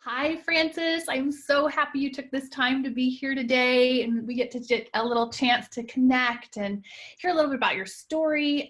Hi, Frances. I'm so happy you took this time to be here today, and we get to get a little chance to connect and hear a little bit about your story.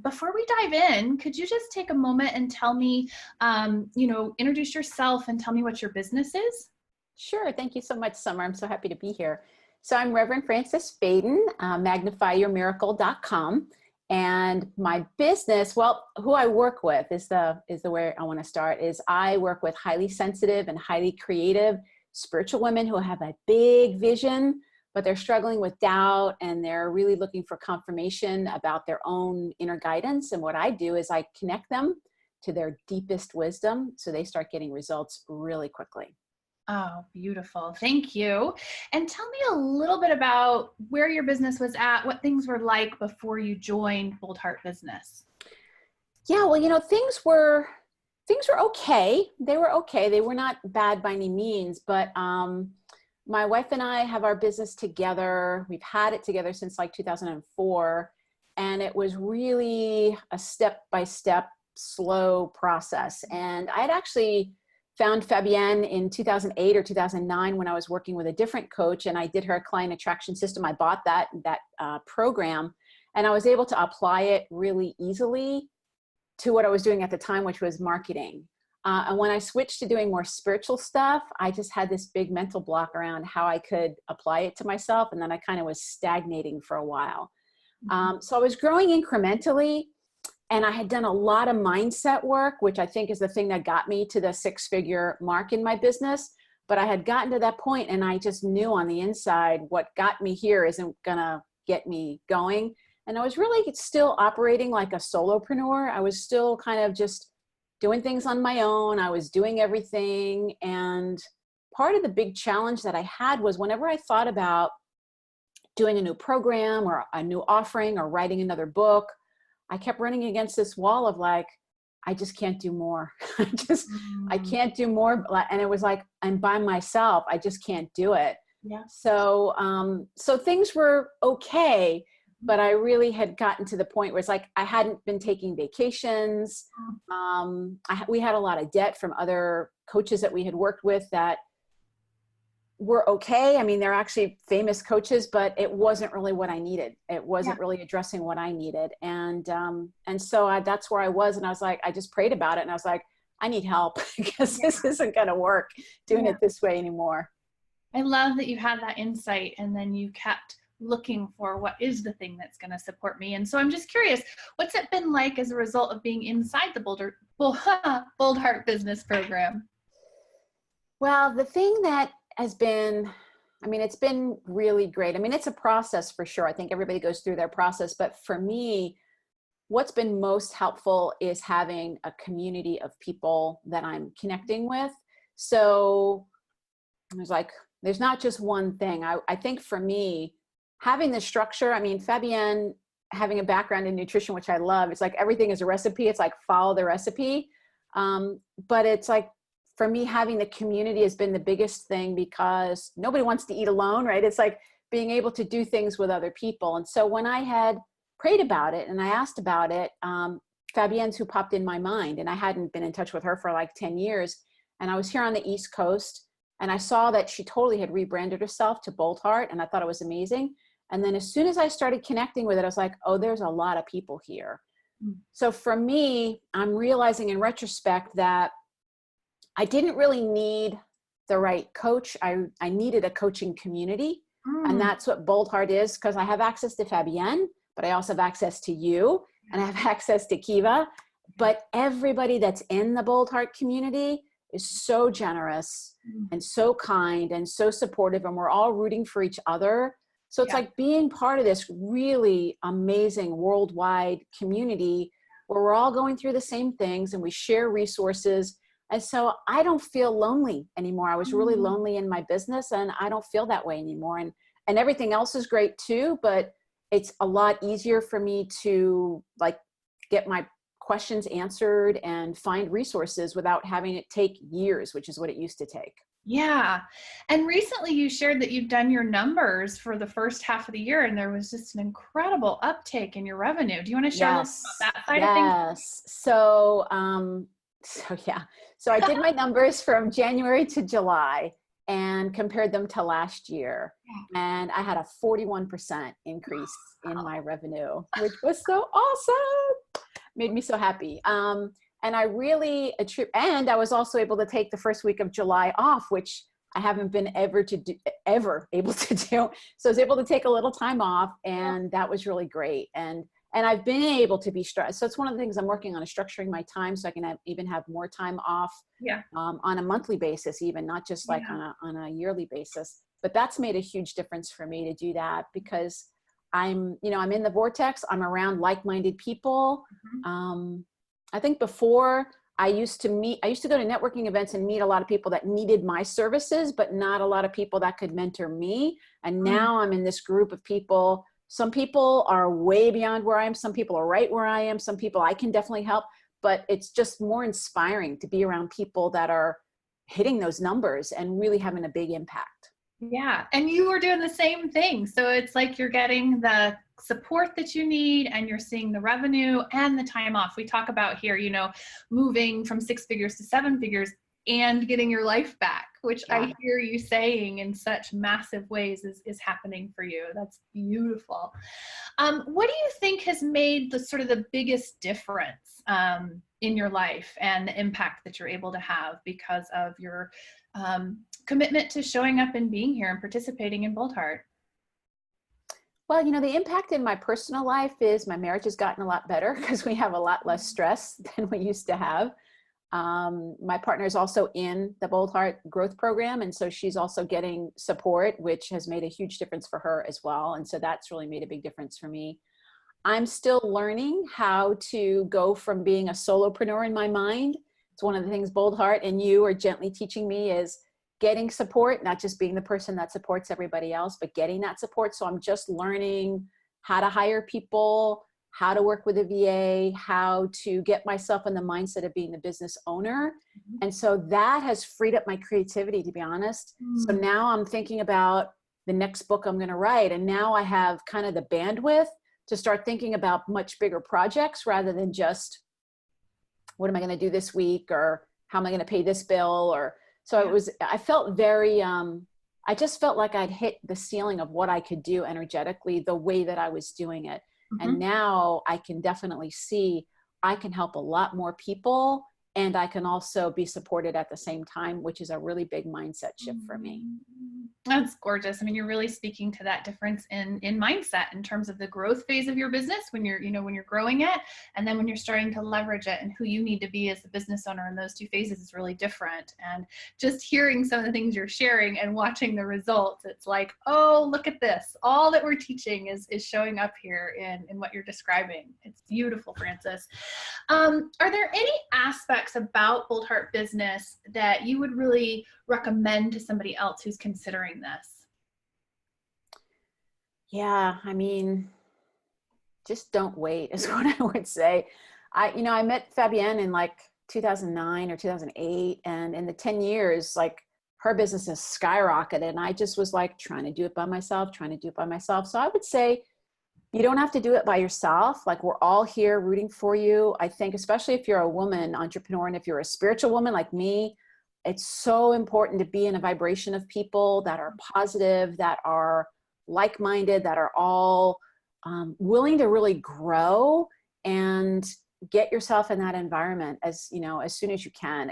Before we dive in, could you just take a moment and tell me, introduce yourself and tell me what your business is? Sure. Thank you so much, Summer. I'm so happy to be here. So I'm Reverend Francess Fayden, magnifyyourmiracle.com. And my business, well, who I work with is the way I want to start, is I work with highly sensitive and highly creative spiritual women who have a big vision, but they're struggling with doubt and they're really looking for confirmation about their own inner guidance. And what I do is I connect them to their deepest wisdom so they start getting results really quickly. Oh, beautiful. Thank you. And tell me a little bit about where your business was at, what things were like before you joined Boldheart Business. Yeah, well, things were okay. They were okay. They were not bad by any means, but my wife and I have our business together. We've had it together since like 2004, and it was really a step-by-step slow process. And I had actually found Fabienne in 2008 or 2009 when I was working with a different coach, and I did her client attraction system. I bought that program, and I was able to apply it really easily to what I was doing at the time, which was marketing. And when I switched to doing more spiritual stuff, I just had this big mental block around how I could apply it to myself. And then I kind of was stagnating for a while. So I was growing incrementally, and I had done a lot of mindset work, which I think is the thing that got me to the six-figure mark in my business. But I had gotten to that point, and I just knew on the inside what got me here isn't going to get me going. And I was really still operating like a solopreneur. I was still kind of just doing things on my own. I was doing everything. And part of the big challenge that I had was whenever I thought about doing a new program or a new offering or writing another book, I kept running against this wall of like, I just can't do more. I can't do more. And it was like, I'm by myself. I just can't do it. Yeah. So things were okay, but I really had gotten to the point where it's like, I hadn't been taking vacations. We had a lot of debt from other coaches that we had worked with that were okay. I mean, they're actually famous coaches, but it wasn't really what I needed. It wasn't really addressing what I needed. And so that's where I was. And I was like, I just prayed about it. And I was like, I need help because this isn't going to work doing it this way anymore. I love that you had that insight and then you kept looking for what is the thing that's going to support me. And so I'm just curious, what's it been like as a result of being inside the Boldheart Business program? Well, the thing that has been, it's been really great. It's a process for sure. I think everybody goes through their process, but for me, what's been most helpful is having a community of people that I'm connecting with. So there's not just one thing. I think for me, having the structure, Fabienne having a background in nutrition, which I love, it's like everything is a recipe. It's like follow the recipe. But it's like, for me, having the community has been the biggest thing because nobody wants to eat alone, right? It's like being able to do things with other people. And so when I had prayed about it and I asked about it, Fabienne's who popped in my mind, and I hadn't been in touch with her for like 10 years. And I was here on the East Coast, and I saw that she totally had rebranded herself to Boldheart, and I thought it was amazing. And then as soon as I started connecting with it, I was like, oh, there's a lot of people here. So for me, I'm realizing in retrospect that I didn't really need the right coach. I needed a coaching community. And that's what Boldheart is, because I have access to Fabienne, but I also have access to you, and I have access to Kiva. But everybody that's in the Boldheart community is so generous and so kind and so supportive, and we're all rooting for each other. So it's like being part of this really amazing worldwide community where we're all going through the same things and we share resources. And so I don't feel lonely anymore. I was really lonely in my business, and I don't feel that way anymore. And everything else is great too, but it's a lot easier for me to like get my questions answered and find resources without having it take years, which is what it used to take. Yeah. And recently you shared that you've done your numbers for the first half of the year, and there was just an incredible uptake in your revenue. Do you want to share a little bit about that side of things? Yes. So So yeah, so I did my numbers from January to July and compared them to last year. And I had a 41% increase in my revenue, which was so awesome. Made me so happy. And I really and I was also able to take the first week of July off, which I haven't been ever able to do. So I was able to take a little time off, and that was really great. And I've been able to be stressed. So it's one of the things I'm working on, is structuring my time so I can even have more time off on a monthly basis, even not just like on a yearly basis. But that's made a huge difference for me to do that, because I'm in the vortex. I'm around like-minded people. I think before I used to go to networking events and meet a lot of people that needed my services, but not a lot of people that could mentor me. And now I'm in this group of people. Some people are way beyond where I am. Some people are right where I am. Some people I can definitely help, but it's just more inspiring to be around people that are hitting those numbers and really having a big impact. Yeah. And you are doing the same thing. So it's like you're getting the support that you need, and you're seeing the revenue and the time off. We talk about here, moving from 6 figures to 7 figures and getting your life back, which I hear you saying in such massive ways is happening for you. That's beautiful. What do you think has made the biggest difference in your life and the impact that you're able to have because of your commitment to showing up and being here and participating in Boldheart? Well, the impact in my personal life is my marriage has gotten a lot better because we have a lot less stress than we used to have. My partner is also in the Boldheart growth program, and so she's also getting support, which has made a huge difference for her as well. And so that's really made a big difference for me. I'm still learning how to go from being a solopreneur in my mind. It's one of the things Boldheart and you are gently teaching me, is getting support, not just being the person that supports everybody else, but getting that support. So I'm just learning how to hire people, how to work with a VA, how to get myself in the mindset of being the business owner. And so that has freed up my creativity, to be honest. So now I'm thinking about the next book I'm going to write. And now I have kind of the bandwidth to start thinking about much bigger projects rather than just, what am I going to do this week? Or how am I going to pay this bill? Or so I felt very, I just felt like I'd hit the ceiling of what I could do energetically the way that I was doing it. And now I can definitely see I can help a lot more people, and I can also be supported at the same time, which is a really big mindset shift for me. That's gorgeous. I mean, you're really speaking to that difference in mindset in terms of the growth phase of your business when you're, when you're growing it, and then when you're starting to leverage it, and who you need to be as a business owner in those two phases is really different. And just hearing some of the things you're sharing and watching the results, it's like, oh, look at this. All that we're teaching is showing up here in what you're describing. It's beautiful, Frances. Are there any aspects about Boldheart Business that you would really recommend to somebody else who's considering this? Yeah, I mean, just don't wait is what I would say. I met Fabienne in like 2009 or 2008, and in the 10 years, like, her business has skyrocketed, and I just was like trying to do it by myself. So I would say, you don't have to do it by yourself. Like, we're all here rooting for you. I think, especially if you're a woman entrepreneur, and if you're a spiritual woman like me, it's so important to be in a vibration of people that are positive, that are like-minded, that are all willing to really grow, and get yourself in that environment as soon as you can.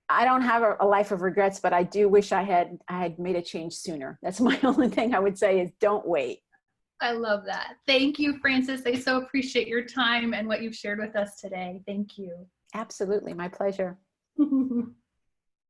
I don't have a life of regrets, but I do wish I had made a change sooner. That's my only thing I would say, is don't wait. I love that. Thank you, Frances. I so appreciate your time and what you've shared with us today. Thank you. Absolutely. My pleasure.